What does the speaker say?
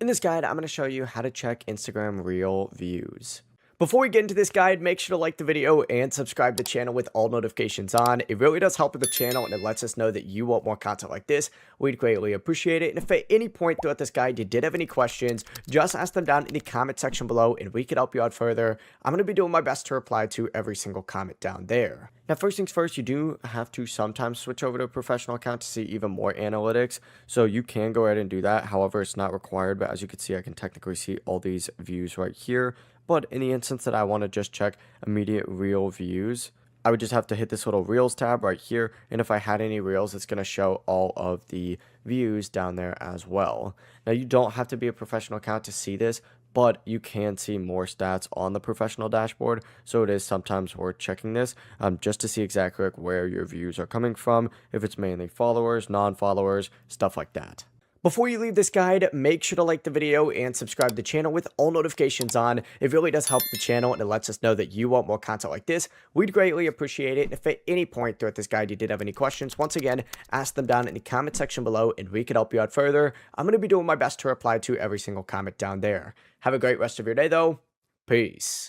In this guide, I'm going to show you how to check Instagram Reel views. Before we get into this guide, make sure to like the video and subscribe to the channel with all notifications on. It really does help with the channel and it lets us know that you want more content like this. We'd greatly appreciate it. And if at any point throughout this guide you did have any questions, just ask them down in the comment section below and we can help you out further. I'm going to be doing my best to reply to every single comment down there. Now, first things first, you do have to sometimes switch over to a professional account to see even more analytics. So you can go ahead and do that. However, it's not required. But as you can see, I can technically see all these views right here. But in the instance that I want to just check immediate reel views, I would just have to hit this little Reels tab right here. And if I had any Reels, it's going to show all of the views down there as well. Now, you don't have to be a professional account to see this, but you can see more stats on the professional dashboard. So it is sometimes worth checking this just to see exactly where your views are coming from, if it's mainly followers, non-followers, stuff like that. Before you leave this guide, make sure to like the video and subscribe to the channel with all notifications on. It really does help the channel and it lets us know that you want more content like this. We'd greatly appreciate it. And if at any point throughout this guide you did have any questions, once again, ask them down in the comment section below and we can help you out further. I'm going to be doing my best to reply to every single comment down there. Have a great rest of your day though. Peace.